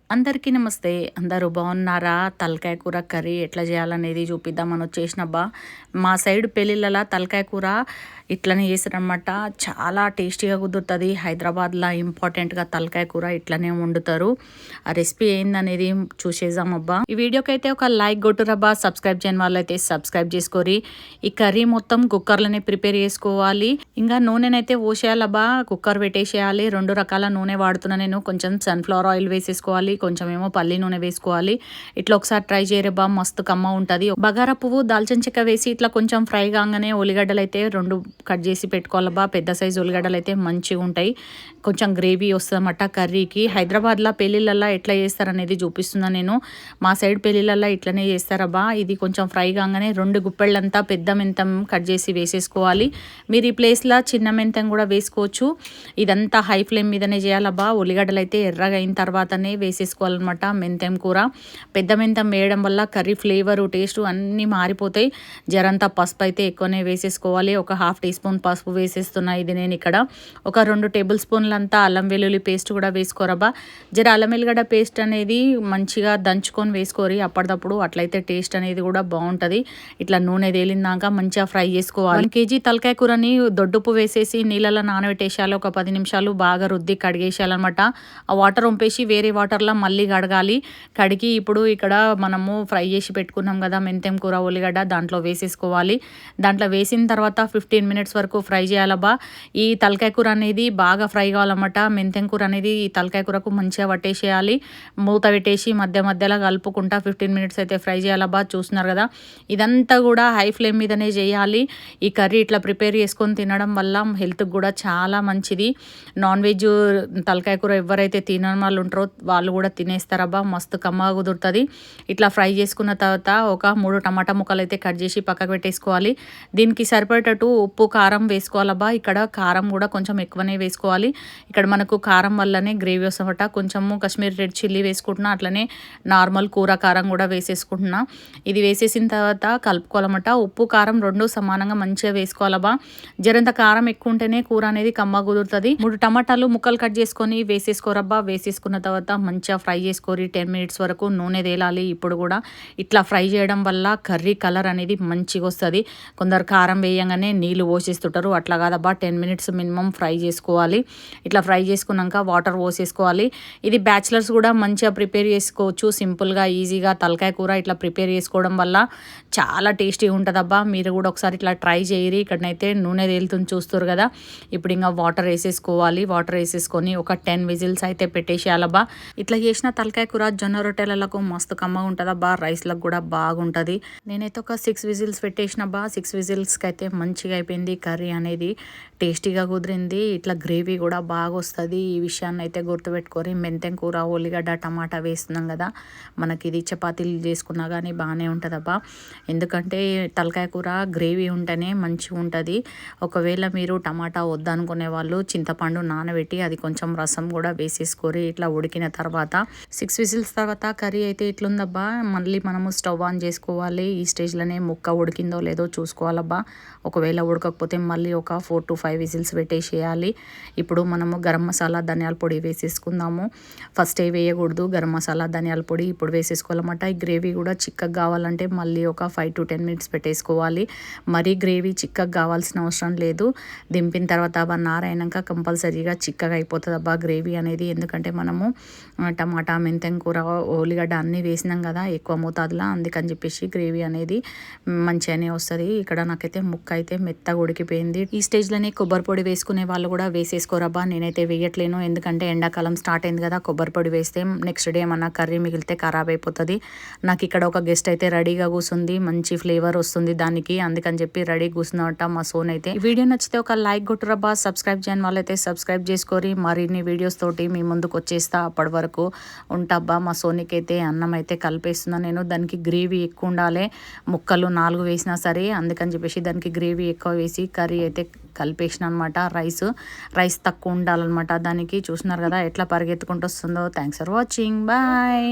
అందరికీ నమస్తే. అందరూ బాగున్నారా? తలకాయ కూర కర్రీ ఎట్లా చేయాలనేది చూపిద్దామని వచ్చేసినబ్బా. మా సైడ్ పెళ్ళిళ్ళలా తలకాయ కూర ఇట్లనే చేస్తారనమాట. చాలా టేస్టీగా కుదురుతుంది. హైదరాబాద్లో ఇంపార్టెంట్గా తలకాయ కూర ఇట్లనే వండుతారు. ఆ రెసిపీ ఏందనేది చూసేద్దామబ్బా. ఈ వీడియోకి అయితే ఒక లైక్ కొట్టురబ్బా. సబ్స్క్రైబ్ చేయని వాళ్ళు అయితే సబ్స్క్రైబ్ చేసుకోరి. ఈ కర్రీ మొత్తం కుక్కర్లోనే ప్రిపేర్ చేసుకోవాలి. ఇంకా నూనెనైతే పోసేయాలబ్బా. కుక్కర్ పెట్టేసేయాలి. 2 రకాల నూనె వాడుతున్నా నేను. కొంచెం సన్ఫ్లవర్ ఆయిల్ వేసేసుకోవాలి, కొంచెం ఏమో పల్లి నూనె వేసుకోవాలి. ఇట్లా ఒకసారి ట్రై చేయరబ్బా, మస్తు కమ్మ ఉంటుంది. బగారా పువ్వు, దాల్చిన చెక్క వేసి ఇట్లా కొంచెం ఫ్రై కాగానే ఉల్లిగడ్డలు అయితే 2 కట్ చేసి పెట్టుకోవాలబ్బా. పెద్ద సైజు ఉల్లిగడ్డలు అయితే మంచిగా ఉంటాయి. కొంచెం గ్రేవీ వస్తుందన్నమాట కర్రీకి. హైదరాబాద్లో పెళ్ళిళ్ళల్లో ఎట్లా చేస్తారనేది చూపిస్తున్నాను నేను. మా సైడ్ పెళ్ళిళ్ళల్లో ఇట్లనే చేస్తారబ్బా. ఇది కొంచెం ఫ్రై కాగానే 2 గుప్పెళ్ళంతా పెద్ద మెంతం కట్ చేసి వేసేసుకోవాలి. మీరు ఈ ప్లేస్లో చిన్న మెంతం కూడా వేసుకోవచ్చు. ఇదంతా హై ఫ్లేమ్ మీదనే చేయాలబ్బా. ఉల్లిగడ్డలు అయితే ఎర్రగా అయిన తర్వాతనే వేసేసుకోవాలన్నమాట మెంతం కూర. పెద్ద మెంతం వేయడం వల్ల కర్రీ ఫ్లేవరు, టేస్ట్ అన్నీ మారిపోతాయి. జరంతా పసుపు అయితే ఎక్కువనే వేసేసుకోవాలి. ఒక 1/2 టీ స్పూన్ పసుపు వేసేస్తున్నా ఇది నేను ఇక్కడ. ఒక 2 టేబుల్ స్పూన్లంతా అల్లం వెల్లుల్లి పేస్ట్ కూడా వేసుకోరబ్బా. జర అల్లం వెల్లిగడ్డ పేస్ట్ అనేది మంచిగా దంచుకొని వేసుకోరి అప్పటిదప్పుడు. అట్లయితే టేస్ట్ అనేది కూడా బాగుంటుంది. ఇట్లా నూనె తేలిందాక మంచిగా ఫ్రై చేసుకోవాలి. 1 కేజీ తలకాయ కూరని దొడ్డుప్పు వేసేసి నీళ్ళలో నానబెట్టేసేయాలి. ఒక 10 నిమిషాలు బాగా రుద్ది కడిగేసేయాలన్నమాట. ఆ వాటర్ వంపేసి వేరే వాటర్లో మళ్ళీ కడగాలి. కడిగి ఇప్పుడు ఇక్కడ మనము ఫ్రై చేసి పెట్టుకున్నాం కదా మెంతం కూర, ఉల్లిగడ్డ దాంట్లో వేసేసుకోవాలి. దాంట్లో వేసిన తర్వాత 15 మినిట్స్ వరకు ఫ్రై చేయాలబ్బా. ఈ తలకాయ కూర అనేది బాగా ఫ్రై కావాలన్నమాట. మెంతం కూర అనేది ఈ తలకాయ కూరకు మంచిగా పట్టేసేయాలి. మూత పెట్టేసి మధ్య మధ్యలో కలుపుకుంటా 15 మినిట్స్ అయితే ఫ్రై చేయాలబ్బా. చూస్తున్నారు కదా, ఇదంతా కూడా హై ఫ్లేమ్ మీదనే చేయాలి. ఈ కర్రీ ఇట్లా ప్రిపేర్ చేసుకొని తినడం వల్ల హెల్త్కి కూడా చాలా మంచిది. నాన్ వెజ్ తలకాయ కూర ఎవరైతే తినని వాళ్ళు ఉంటారో వాళ్ళు కూడా తినేస్తారబ్బా. మస్తు కమ్మగా కుదురుతుంది. ఇట్లా ఫ్రై చేసుకున్న తర్వాత ఒక 3 టమాటా ముక్కలు అయితే కట్ చేసి పక్కకు పెట్టేసుకోవాలి. దీనికి సరిపడేటట్టు ఉప్పు, కారం వేసుకోవాలబ్బా. ఇక్కడ కారం కూడా కొంచెం ఎక్కువనే వేసుకోవాలి. ఇక్కడ మనకు కారం వల్లనే గ్రేవీ వస్తామట. కొంచెము కాశ్మీర్ రెడ్ చిల్లీ వేసుకుంటున్నా, అట్లనే నార్మల్ కూర కారం కూడా వేసేసుకుంటున్నా. ఇది వేసేసిన తర్వాత కలుపుకోవాలన్నమాట. ఉప్పు, కారం 2 సమానంగా మంచిగా వేసుకోవాలబ్బా. జరంత కారం ఎక్కువ ఉంటేనే కూర అనేది కమ్మ కుదురుతుంది. 3 టమాటాలు ముక్కలు కట్ చేసుకొని వేసేసుకోరబ్బా. వేసేసుకున్న తర్వాత మంచిగా ఫ్రై చేసుకోరి 10 మినిట్స్ వరకు. నూనె తేలాలి. ఇప్పుడు కూడా ఇట్లా ఫ్రై చేయడం వల్ల కర్రీ కలర్ అనేది మంచిగా వస్తుంది. కొందరు కారం వేయంగానే నీళ్ళు పోసేస్తుంటారు. అట్లా కాదబ్బా, 10 మినిట్స్ మినిమం ఫ్రై చేసుకోవాలి. ఇట్లా ఫ్రై చేసుకున్నాక వాటర్ పోసేసుకోవాలి. ఇది బ్యాచిలర్స్ కూడా మంచిగా ప్రిపేర్ చేసుకోవచ్చు. సింపుల్గా, ఈజీగా తలకాయ కూర ఇట్లా ప్రిపేర్ చేసుకోవడం వల్ల చాలా టేస్టీగా ఉంటుందబ్బా. మీరు కూడా ఒకసారి ఇట్లా ట్రై చేయరి. ఇక్కడనైతే నూనె తేలుతుంది చూస్తారు కదా. ఇప్పుడు ఇంకా వాటర్ వేసేసుకోవాలి. వాటర్ వేసేసుకొని ఒక 10 విజిల్స్ అయితే పెట్టేసేయాలబ్బా. ఇట్లా చేసిన తలకాయ కూర జొన్న రొట్టెలకు మస్తు కమ్మగా ఉంటుందబ్బా. రైస్లకు కూడా బాగుంటుంది. నేనైతే ఒక 6 విజిల్స్ పెట్టేసినబ్బా. 6 విజిల్స్కి అయితే మంచిగా అయిపోయింది. కర్రీ అనేది టేస్టీగా కుదిరింది. ఇట్లా గ్రేవీ కూడా బాగా వస్తుంది. ఈ విషయాన్ని అయితే గుర్తుపెట్టుకొని మెంతం కూర, ఉల్లిగడ్డ, టమాటా వేస్తున్నాం కదా, మనకి ఇది చపాతీలు చేసుకున్నా కానీ బాగానే ఉంటుందబ్బా. ఎందుకంటే తలకాయ కూర గ్రేవీ ఉంటేనే మంచిగా ఉంటుంది. ఒకవేళ మీరు టమాటా వద్దనుకునే వాళ్ళు చింతపండు నానబెట్టి అది కొంచెం రసం కూడా వేసేసుకోరి. ఇట్లా ఉడికిన తర్వాత 6 విజిల్స్ తర్వాత కర్రీ అయితే ఇట్లుందబ్బా. మళ్ళీ మనము స్టవ్ ఆన్ చేసుకోవాలి. ఈ స్టేజ్లోనే ముక్క ఉడికిందో లేదో చూసుకోవాలబ్బా. ఒకవేళ ఉడకకపోతే మళ్ళీ ఒక 4 to 5 విజిల్స్ పెట్టేసేయాలి. ఇప్పుడు మనము గరం మసాలా, ధనియాల పొడి వేసేసుకుందాము. ఫస్ట్ వేయకూడదు. గరం మసాలా, ధనియాల పొడి ఇప్పుడు వేసేసుకోవాలన్నమాట. ఈ గ్రేవీ కూడా చిక్కగా కావాలంటే మళ్ళీ ఒక 5 to 10 మినిట్స్ పెట్టేసుకోవాలి. మరీ గ్రేవీ చిక్కగా కావాల్సిన అవసరం లేదు. దింపిన తర్వాత 1 hour అయినాక కంపల్సరీగా చిక్కగా అయిపోతుంది అబ్బా గ్రేవీ అనేది. ఎందుకంటే మనము టమాటా, మెంతం కూర, ఉల్లిగడ్డ అన్నీ వేసినాం కదా ఎక్కువ మోతాదులో. అందుకని చెప్పేసి గ్రేవీ అనేది మంచిగానే వస్తుంది. ఇక్కడ నాకైతే ముక్క అయితే మెత్తగా ఉడికిపోయింది. ఈ స్టేజ్లోనే కొబ్బరి పొడి వేసుకునే వాళ్ళు కూడా వేసేసుకోరబ్బా. నేనైతే వేయట్లేను. ఎందుకంటే ఎండాకాలం స్టార్ట్ అయింది కదా, కొబ్బరి పొడి వేస్తే నెక్స్ట్ డే ఏమన్నా కర్రీ మిగిలితే ఖరాబ్ అయిపోతుంది. నాకు ఇక్కడ ఒక గెస్ట్ అయితే రెడీగా కూర్చుంది. మంచి ఫ్లేవర్ వస్తుంది దానికి. అందుకని చెప్పి రెడీ కూర్చున్నట్ట మా సోన్ అయితే. ఈ వీడియో నచ్చితే ఒక లైక్ కొట్టురబ్బా. సబ్స్క్రైబ్ చేయని వాళ్ళైతే సబ్స్క్రైబ్ చేసుకోరి. మరిన్ని వీడియోస్ తోటి మీ ముందుకు వచ్చేస్తా. అప్పటి వరకు ఉంటాబ్బా. మా సోనికి అయితే అన్నం అయితే కలిపేస్తున్నాను నేను. దానికి గ్రేవీ ఎక్కువ ఉండాలి. ముక్కలు 4 వేసినా సరే, అందుకని చెప్పేసి దానికి గ్రేవీ ఎక్కువ వేసి కర్రీ అయితే కలిపేసిన అనమాట. రైస్ తక్కువ ఉండాలన్నమాట దానికి. చూస్తున్నారు కదా ఎట్లా పరిగెత్తుకుంటూ వస్తుందో. Thanks for watching. బాయ్.